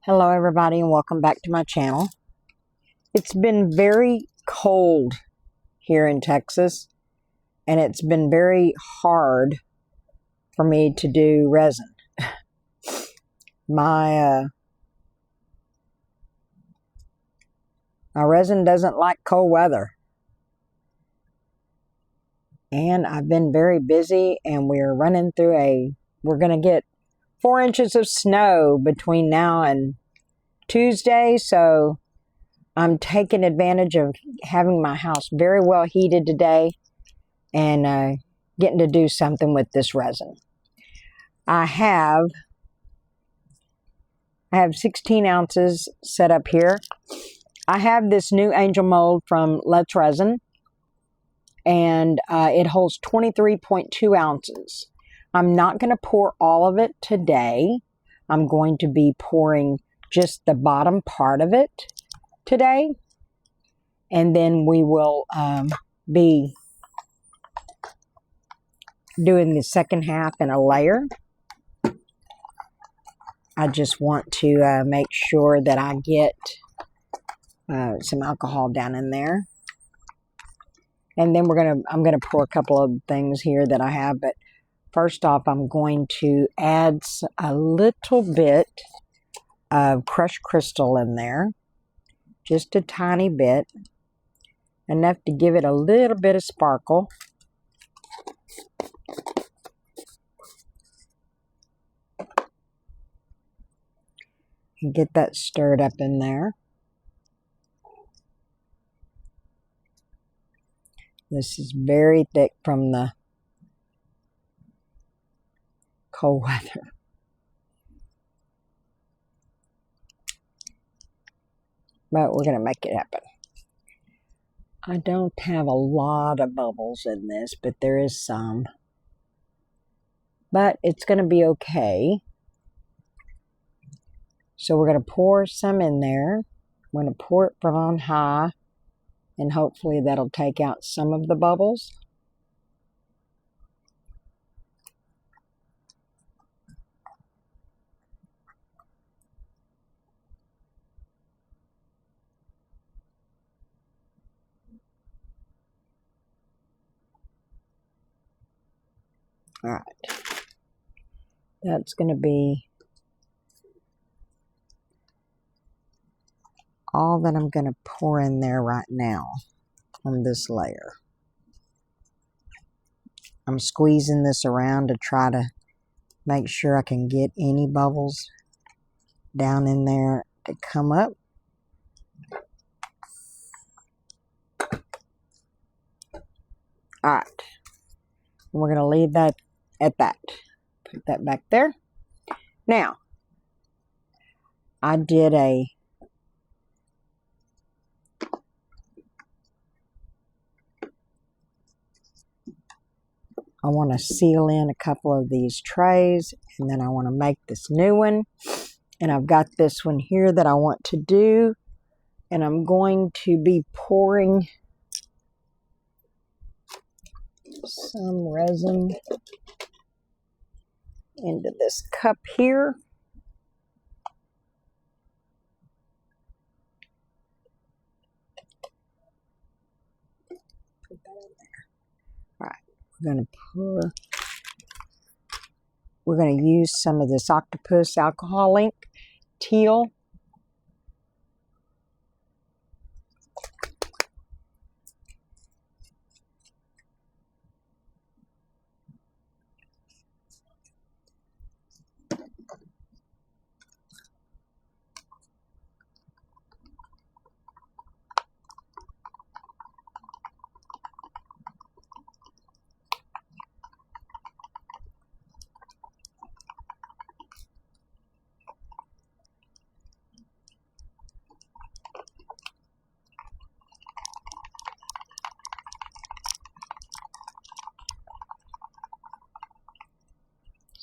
Hello everybody and welcome back to my channel. It's been very cold here in Texas and it's been very hard for me to do resin. My resin doesn't like cold weather. And I've been very busy and we're running through we're going to get 4 inches of snow between now and Tuesday, so I'm taking advantage of having my house very well heated today and getting to do something with this resin. I have 16 ounces set up here. I have this new angel mold from Let's Resin, and it holds 23.2 ounces. I'm not going to pour all of it today. I'm going to be pouring just the bottom part of it today, and then we will be doing the second half in a layer. I just want to make sure that I get some alcohol down in there, and then I'm gonna pour a couple of things here that I have. But first off, I'm going to add a little bit of crushed crystal in there, just a tiny bit, enough to give it a little bit of sparkle. And get that stirred up in there. This is very thick from the cold weather. But we're going to make it happen. I don't have a lot of bubbles in this, but there is some. But it's going to be okay. So we're going to pour some in there. I'm going to pour it from on high, and hopefully that'll take out some of the bubbles. All right, that's going to be all that I'm going to pour in there right now on this layer. I'm squeezing this around to try to make sure I can get any bubbles down in there to come up. All right, we're going to leave that at that. Put that back there. Now, I want to seal in a couple of these trays, and then I want to make this new one. And I've got this one here that I want to do, and I'm going to be pouring some resin into this cup here. Put that in there. All right, we're going to use some of this octopus alcohol ink teal.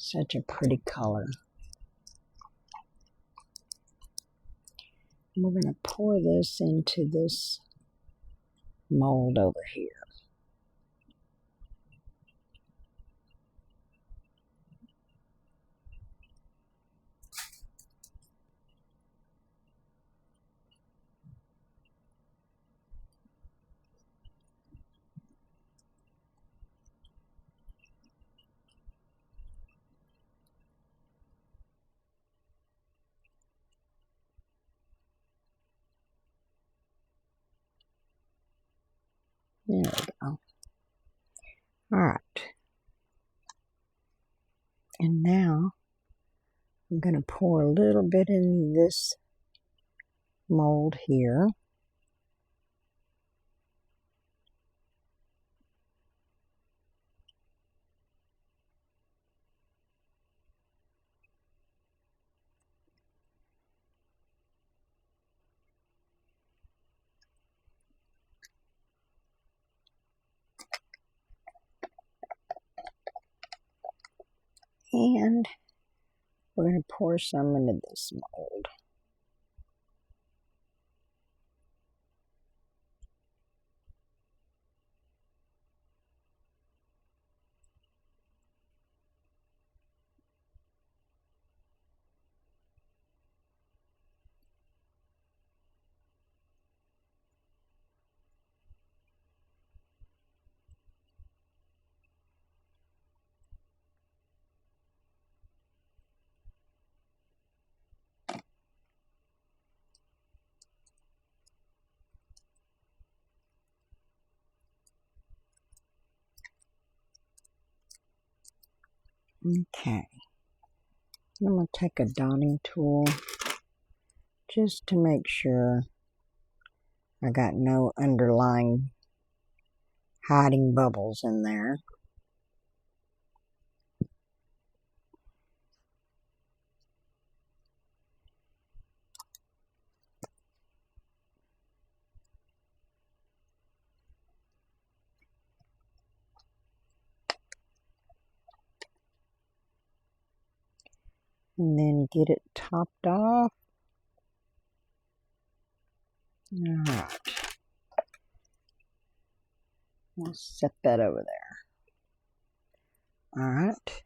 Such a pretty color. And we're going to pour this into this mold over here. There we go. Alright. And now I'm going to pour a little bit in this mold here. And we're going to pour some into this mold. Okay. I'm going to take a dotting tool just to make sure I got no underlying hiding bubbles in there. And then get it topped off. Alright. We'll set that over there. Alright.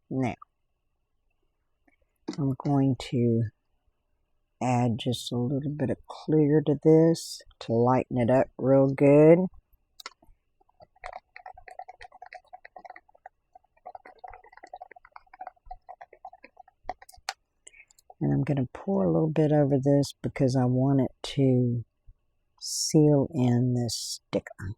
Now, I'm going to add just a little bit of clear to this to lighten it up real good. And I'm going to pour a little bit over this because I want it to seal in this sticker.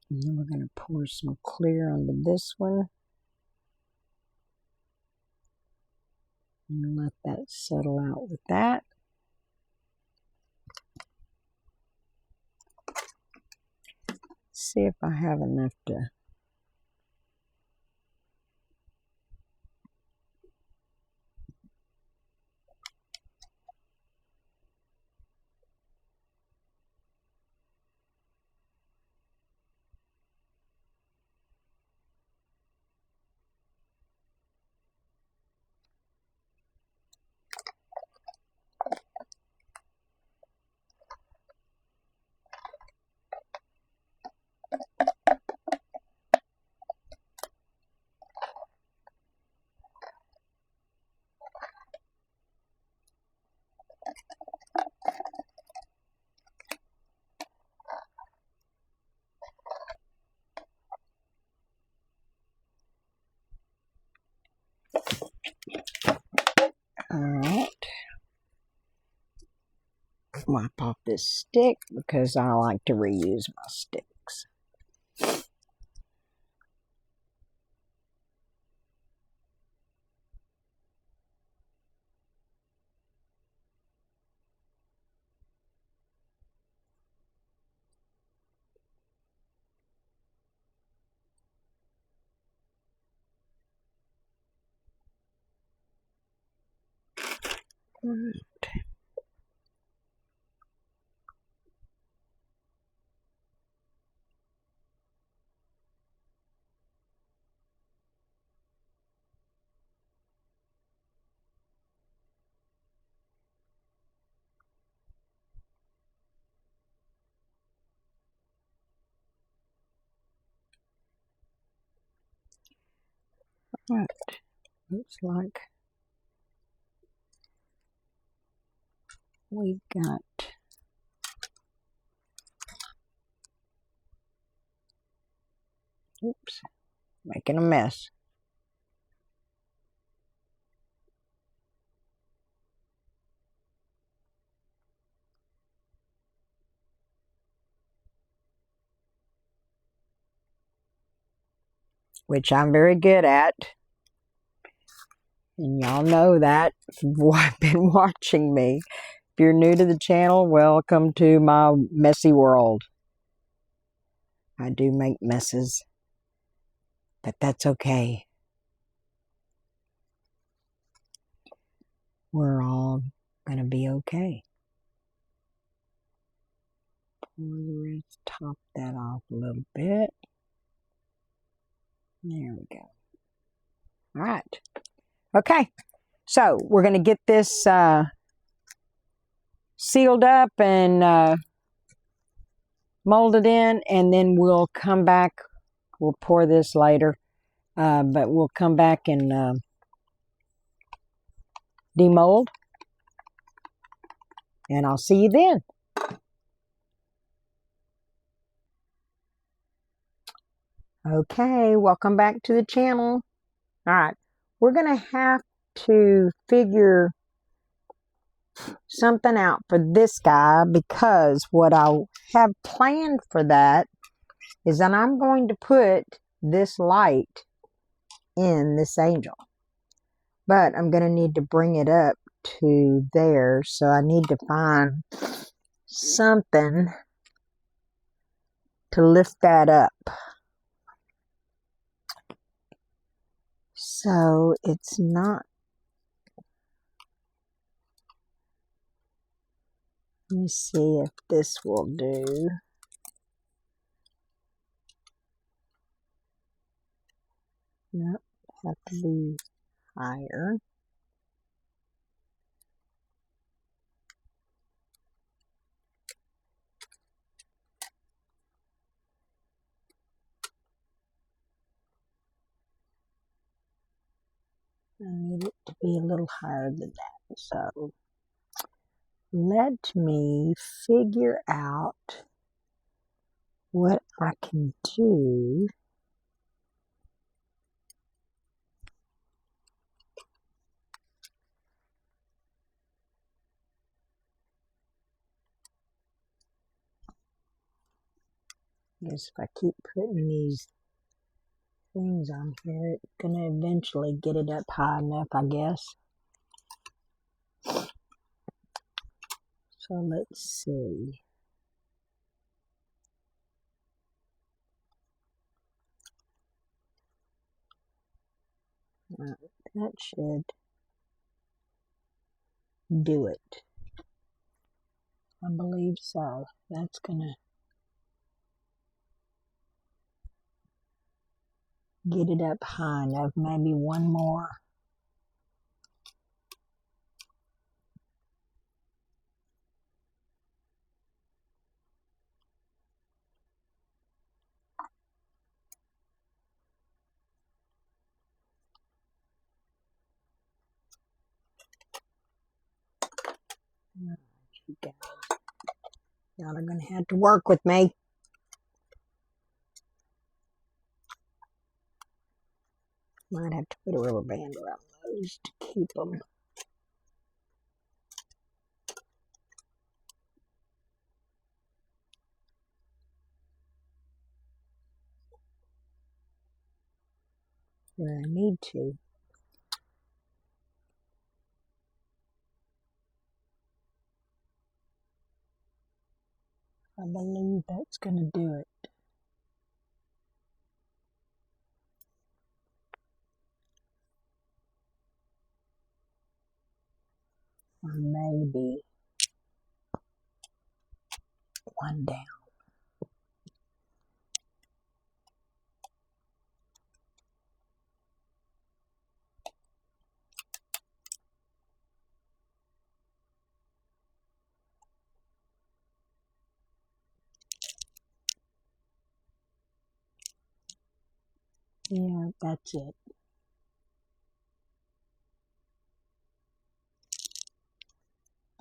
And then we're going to pour some clear onto this one. And let that settle out with that. See if I have enough to Alright, wipe off this stick because I like to reuse my sticks. Alright. Alright, looks like we got oops, making a mess. Which I'm very good at. And y'all know that if you've been watching me. If you're new to the channel, welcome to my messy world. I do make messes, but that's okay. We're all going to be okay. Let's top that off a little bit. There we go. All right. Okay. So we're going to get this sealed up and molded in, and then we'll come back. We'll pour this later, but we'll come back and demold, and I'll see you then. Okay, welcome back to the channel. All right, we're going to have to figure something out for this guy, because what I have planned for that is that I'm going to put this light in this angel, but I'm going to need to bring it up to there, so I need to find something to lift that up. So it's not, let me see if this will do. Nope, have to be higher. I need it to be a little higher than that. So let me figure out what I can do. I guess if I keep putting these things on here, it's gonna eventually get it up high enough, I guess. So let's see. That should do it. I believe so. That's gonna get it up high enough. Maybe one more. You guys, y'all are gonna have to work with me. Might have to put a rubber band around those to keep them. Where I need to. I believe that's going to do it. Or maybe one down. Yeah, that's it.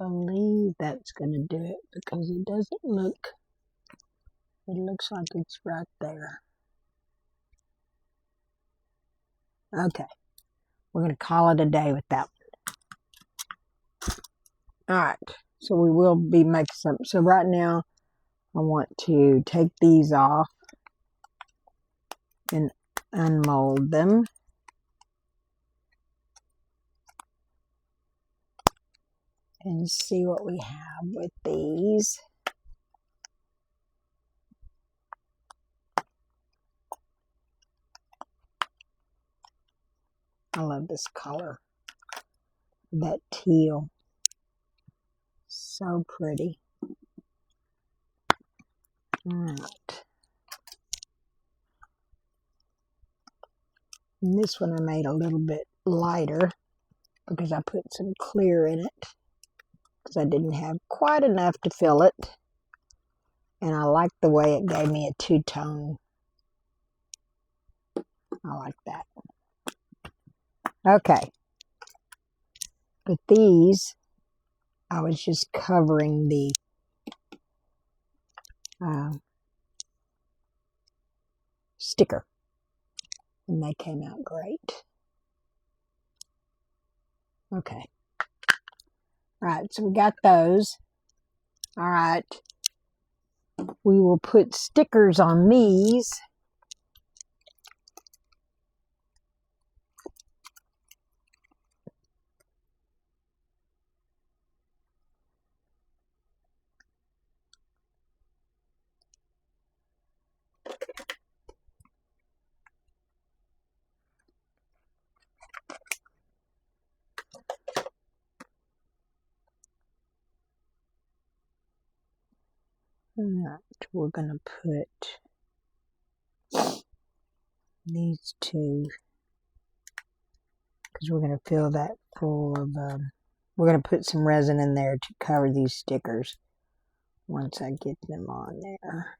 believe that's going to do it because it doesn't look, it looks like it's right there. Okay, we're going to call it a day with that one. Alright, so we will be making some. So right now I want to take these off and unmold them. And see what we have with these. I love this color. That teal. So pretty. Alright. And this one I made a little bit lighter because I put some clear in it. Because I didn't have quite enough to fill it. And I like the way it gave me a two-tone. I like that. Okay. But these, I was just covering the sticker. And they came out great. Okay. Alright, so we got those. Alright. We will put stickers on these. Alright, we're going to put these two, because we're going to fill that full of, we're going to put some resin in there to cover these stickers once I get them on there.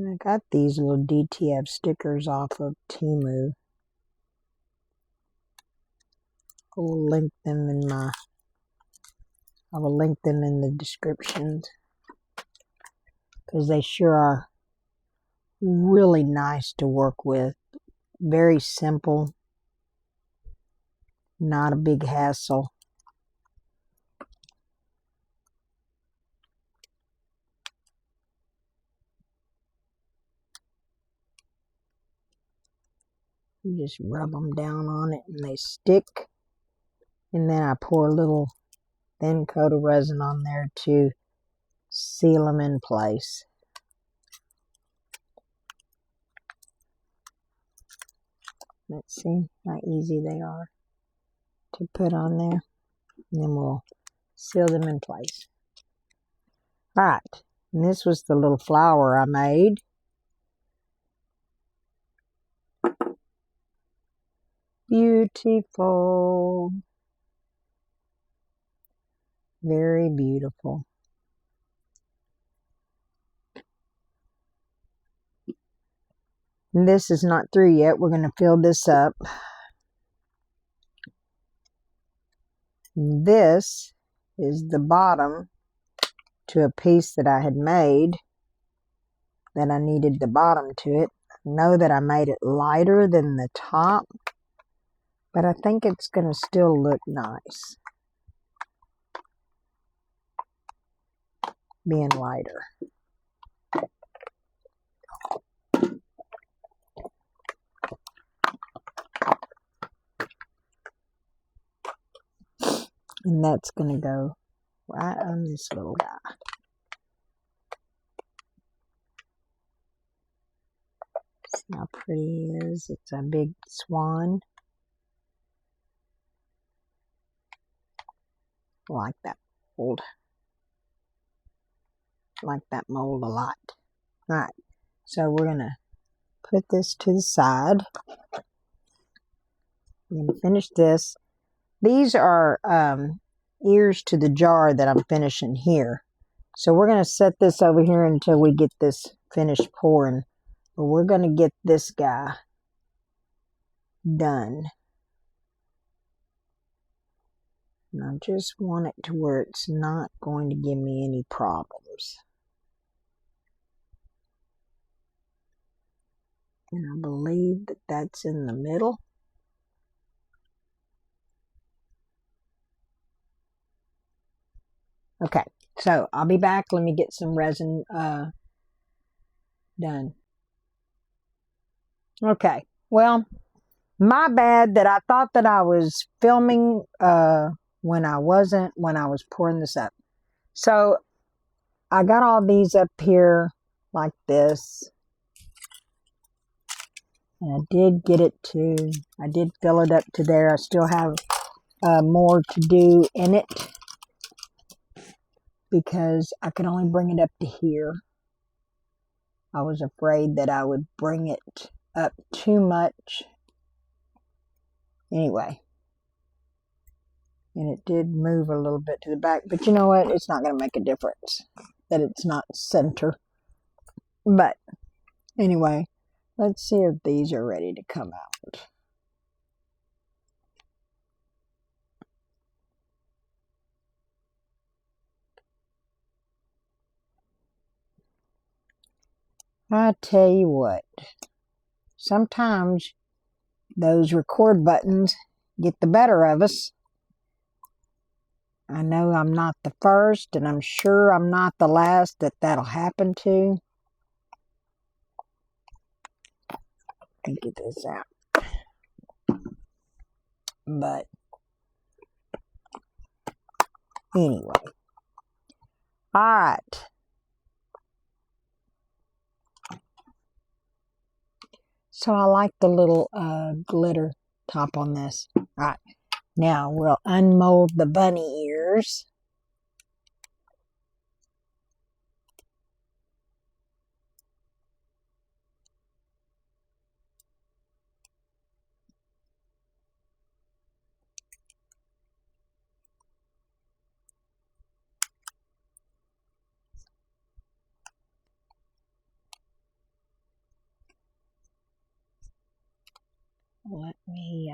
And I got these little DTF stickers off of Temu. I will link them in the descriptions. Because they sure are really nice to work with. Very simple. Not a big hassle. You just rub them down on it and they stick. And then I pour a little thin coat of resin on there to seal them in place. Let's see how easy they are to put on there. And then we'll seal them in place. Alright, and this was the little flower I made. Beautiful. Very beautiful. And this is not through yet. We're going to fill this up. And this is the bottom to a piece that I had made that I needed the bottom to it. I know that I made it lighter than the top, but I think it's going to still look nice being lighter. And that's going to go right on this little guy. See how pretty he is. It's a big swan. I like that mold. I like that mold a lot. Alright, so we're going to put this to the side. I'm going to finish this. These are ears to the jar that I'm finishing here. So we're going to set this over here until we get this finished pouring. But we're going to get this guy done. And I just want it to where it's not going to give me any problems. And I believe that that's in the middle. Okay, so I'll be back. Let me get some resin done. Okay, well, my bad that I thought that I was filming when I wasn't, when I was pouring this up. So I got all these up here like this. And I did get it to, I did fill it up to there. I still have more to do in it because I could only bring it up to here. I was afraid that I would bring it up too much. Anyway. And it did move a little bit to the back. But you know what? It's not going to make a difference that it's not center. But anyway, let's see if these are ready to come out. I tell you what, sometimes those record buttons get the better of us. I know I'm not the first, and I'm sure I'm not the last that'll happen to. Let me get this out. But anyway. All right. So I like the little glitter top on this. All right. Now we'll unmold the bunny ears. Let me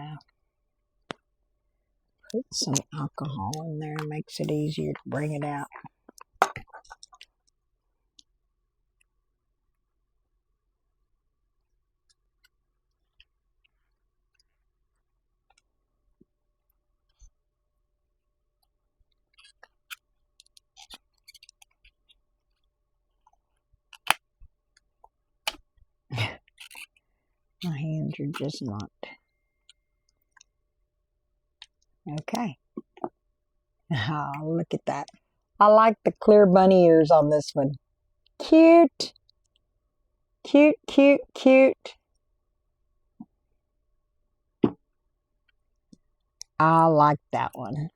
put some alcohol in there. Makes it easier to bring it out. My hands are just not. Okay. Oh, look at that. I like the clear bunny ears on this one. Cute. Cute, cute, cute. I like that one.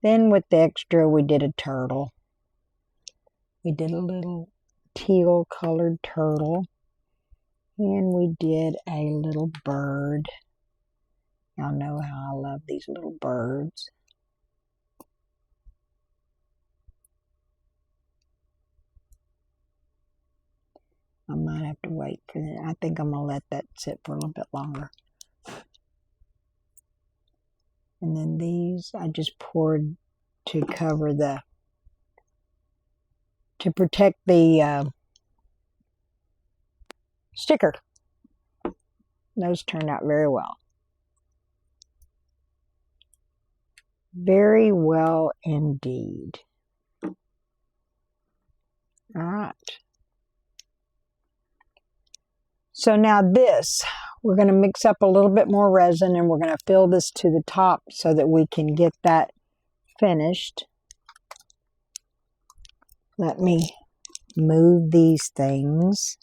Then with the extra, we did a turtle. We did a little teal colored turtle. And we did a little bird. Y'all know how I love these little birds. I might have to wait for that. I think I'm going to let that sit for a little bit longer. And then these I just poured to cover the, to protect the sticker. Those turned out very well. Very well indeed. All right. So now this, we're going to mix up a little bit more resin and we're going to fill this to the top so that we can get that finished. Let me move these things.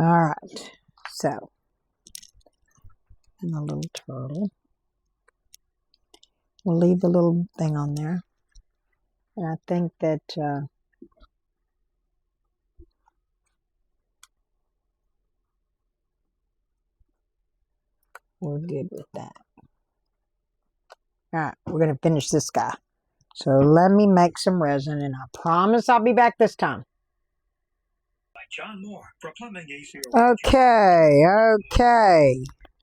All right, so, and a little turtle. We'll leave the little thing on there. And I think that we're good with that. All right, we're going to finish this guy. So let me make some resin, and I promise I'll be back this time. John Moore for plumbing AC. Okay.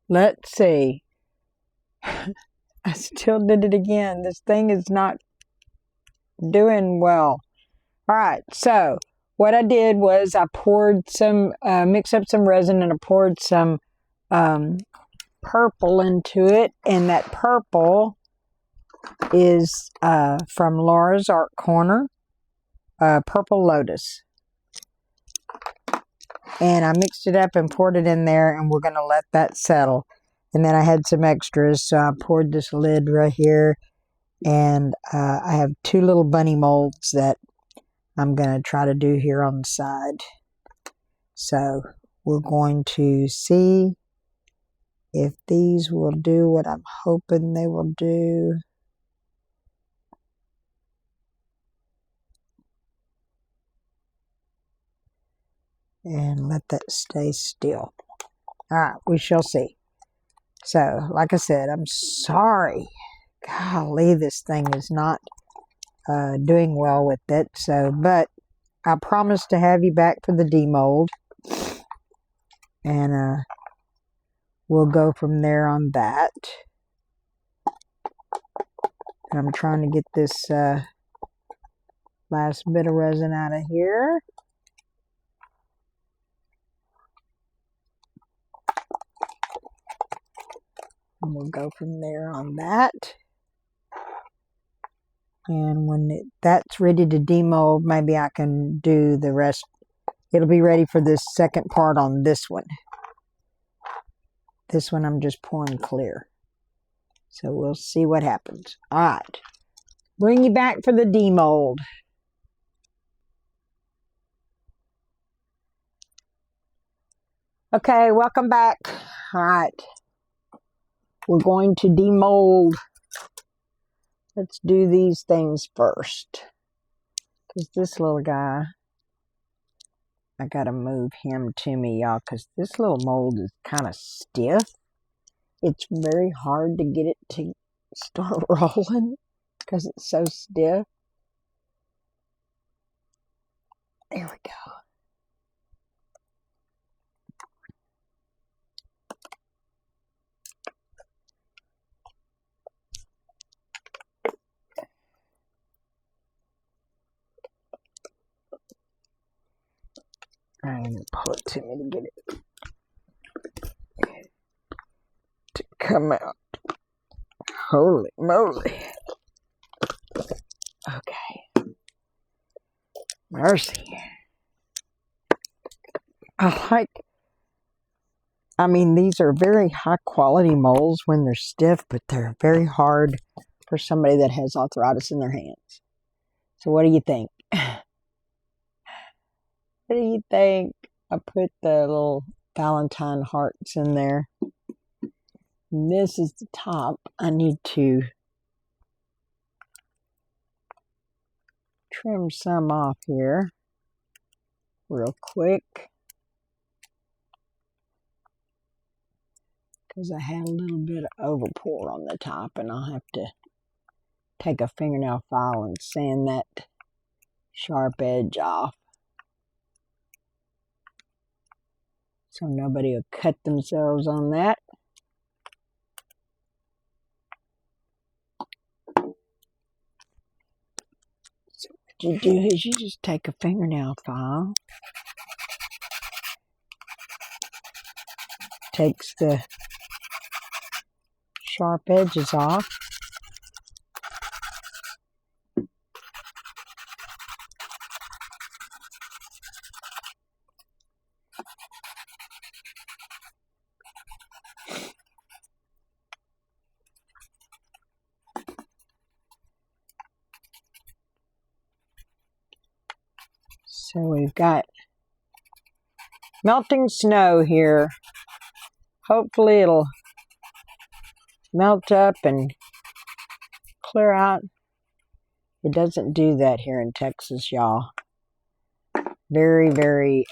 Let's see. I still did it again. This thing is not doing well. All right, so what I did was I poured some, mixed up some resin, and I poured some purple into it, and that purple is from Laura's Art Corner, Purple Lotus. And I mixed it up and poured it in there, and we're going to let that settle. And then I had some extras, so I poured this lid right here, and I have two little bunny molds that I'm going to try to do here on the side. So we're going to see if these will do what I'm hoping they will do. And let that stay still. All right, we shall see. So, like I said, I'm sorry. Golly, this thing is not doing well with it. So, but I promise to have you back for the demold. And we'll go from there on that. And I'm trying to get this last bit of resin out of here. And we'll go from there on that. And when that's ready to demold, maybe I can do the rest. It'll be ready for this second part on this one. This one I'm just pouring clear. So we'll see what happens. All right. Bring you back for the demold. Okay, welcome back. All right. We're going to demold. Let's do these things first. Because this little guy, I got to move him to me, y'all, because this little mold is kind of stiff. It's very hard to get it to start rolling because it's so stiff. There we go. I'm going to pull it to me to get it to come out. Holy moly. Okay. Mercy. I mean, these are very high quality molds when they're stiff, but they're very hard for somebody that has arthritis in their hands. So what do you think? What do you think? I put the little Valentine hearts in there. And this is the top. I need to trim some off here real quick. Because I had a little bit of overpour on the top, and I'll have to take a fingernail file and sand that sharp edge off. So nobody will cut themselves on that. So what you do is you just take a fingernail file, takes the sharp edges off, so we've got melting snow here. Hopefully it'll melt up and clear out. It doesn't do that here in Texas, y'all. Very, very,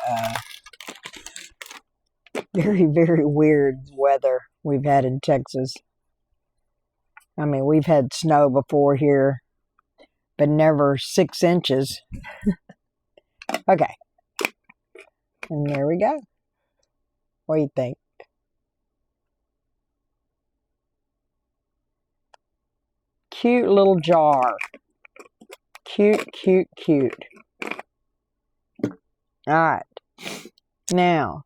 very, very weird weather we've had in Texas. I mean, we've had snow before here, but never 6 inches. Okay. And there we go. What do you think? Cute little jar. Cute, cute, cute. Alright. Now,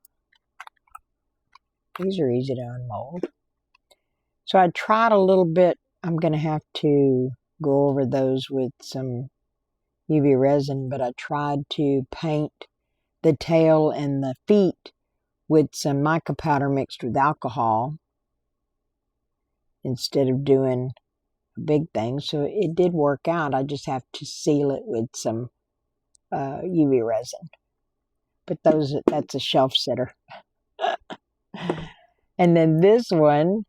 these are easy to unmold. So I tried a little bit. I'm going to have to go over those with some UV resin, but I tried to paint the tail and the feet with some mica powder mixed with alcohol instead of doing a big thing. So it did work out. I just have to seal it with some UV resin. But that's a shelf sitter. And then this one,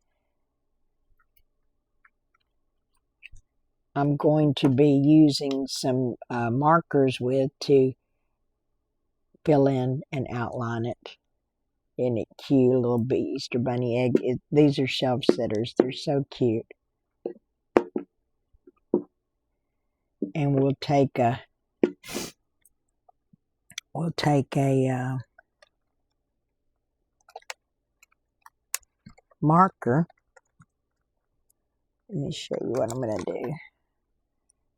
I'm going to be using some markers with to fill in and outline it. Isn't it cute? A little Easter bunny egg. These are shelf sitters. They're so cute. And we'll take a marker. Let me show you what I'm going to do.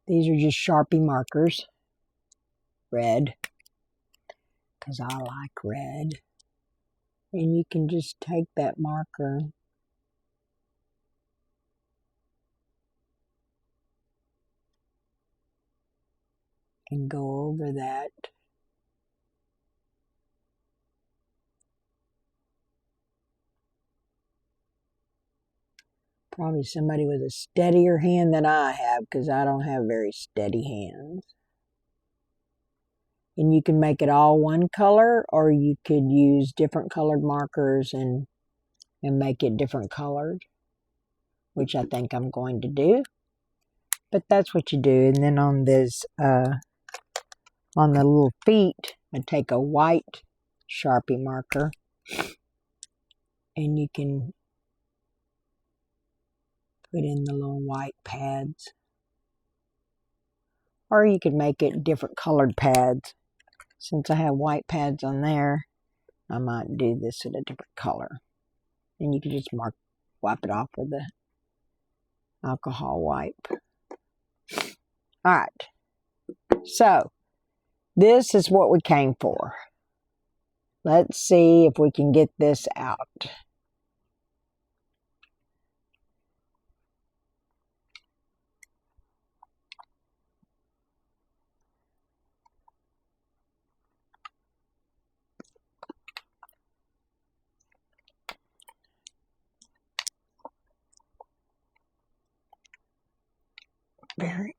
These are just Sharpie markers. Red. Because I like red. And you can just take that marker and go over that. Probably somebody with a steadier hand than I have, because I don't have very steady hands. And you can make it all one color, or you could use different colored markers and make it different colored, which I think I'm going to do. But that's what you do. And then on this, on the little feet, I take a white Sharpie marker, and you can put in the little white pads. Or you could make it different colored pads. Since I have white pads on there, I might do this in a different color. And you can just wipe it off with the alcohol wipe. Alright. So, this is what we came for. Let's see if we can get this out.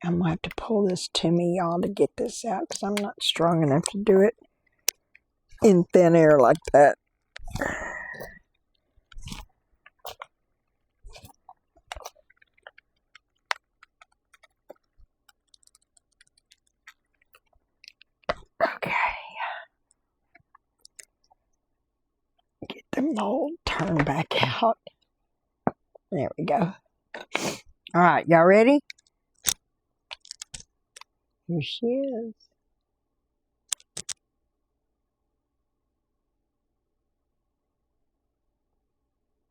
I'm going to have to pull this to me, y'all, to get this out, because I'm not strong enough to do it in thin air like that. Okay. Get the mold turned back out. There we go. All right, y'all ready? Here she is.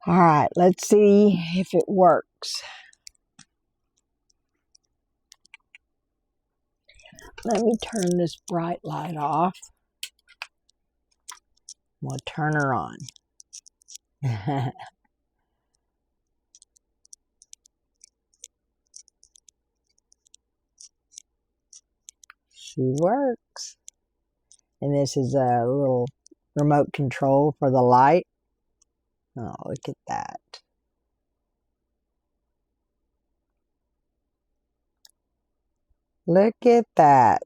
All right, let's see if it works. Let me turn this bright light off. We'll turn her on. She works. And this is a little remote control for the light. Oh, look at that. Look at that.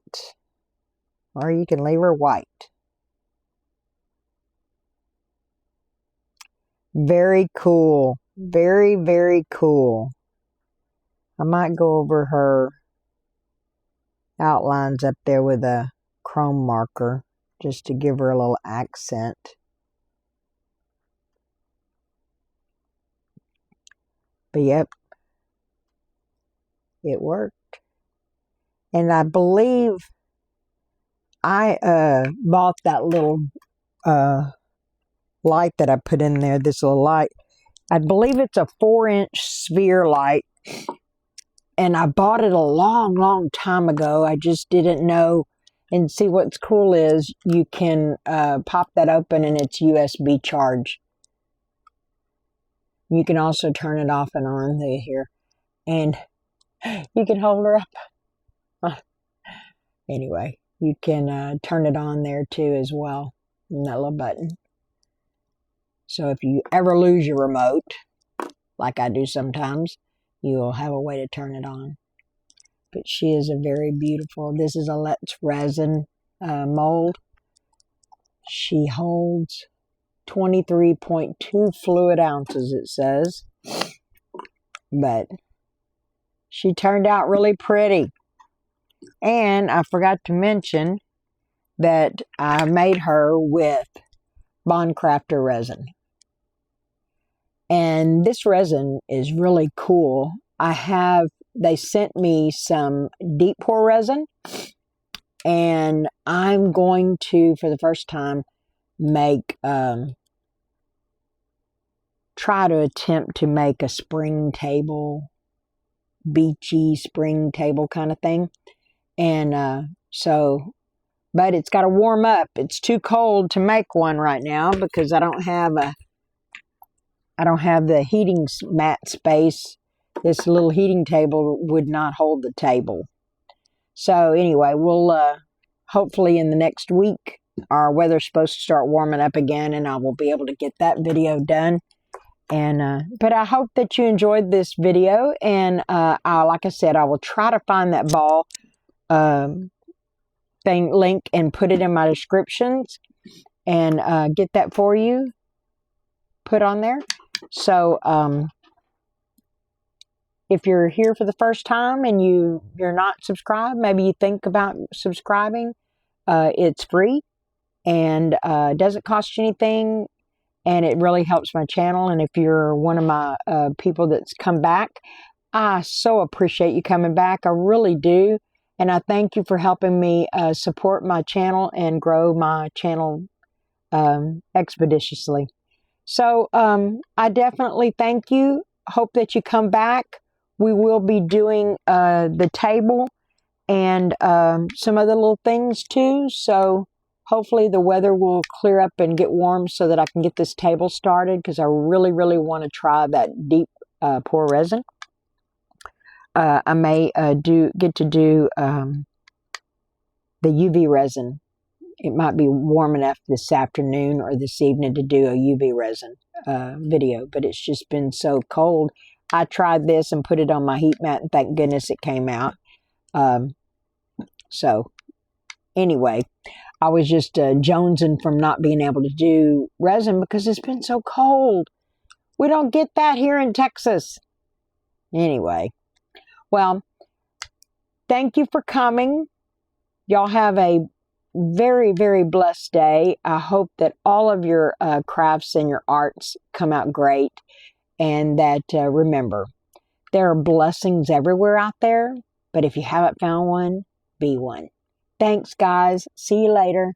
Or you can leave her white. Very cool. Very, very cool. I might go over her outlines up there with a chrome marker just to give her a little accent. But yep, it worked. And I believe I bought that little light that I put in there, this little light. I believe it's a 4-inch sphere light. And I bought it a long, long time ago. I just didn't know. And see, what's cool is you can pop that open and it's USB charge. You can also turn it off and on here. And you can hold her up. Anyway, you can turn it on there too as well. In that little button. So if you ever lose your remote, like I do sometimes, you'll have a way to turn it on. But she is a very beautiful, this is a Let's Resin mold. She holds 23.2 fluid ounces, it says. But she turned out really pretty. And I forgot to mention that I made her with BONDCRAFTOR resin. And this resin is really cool. They sent me some deep pour resin. And I'm going to, for the first time, make, try to attempt to make a spring table, beachy spring table kind of thing. And but it's got to warm up. It's too cold to make one right now because I don't have the heating mat space. This little heating table would not hold the table. So anyway, we'll hopefully in the next week, our weather's supposed to start warming up again and I will be able to get that video done. And but I hope that you enjoyed this video. And like I said, I will try to find that ball link and put it in my descriptions and get that for you put on there. So if you're here for the first time and you're not subscribed, maybe you think about subscribing. It's free and doesn't cost you anything, and it really helps my channel. And if you're one of my people that's come back, I so appreciate you coming back. I really do. And I thank you for helping me support my channel and grow my channel expeditiously. So I definitely thank you. Hope that you come back. We will be doing the table and some other little things too. So hopefully the weather will clear up and get warm so that I can get this table started, because I really, really want to try that deep pour resin. I may get to do the UV resin. It might be warm enough this afternoon or this evening to do a UV resin video, but it's just been so cold. I tried this and put it on my heat mat, and thank goodness it came out. So anyway, I was just jonesing from not being able to do resin because it's been so cold. We don't get that here in Texas. Anyway, well, thank you for coming. Y'all have a very, very blessed day. I hope that all of your crafts and your arts come out great. And that, remember, there are blessings everywhere out there. But if you haven't found one, be one. Thanks, guys. See you later.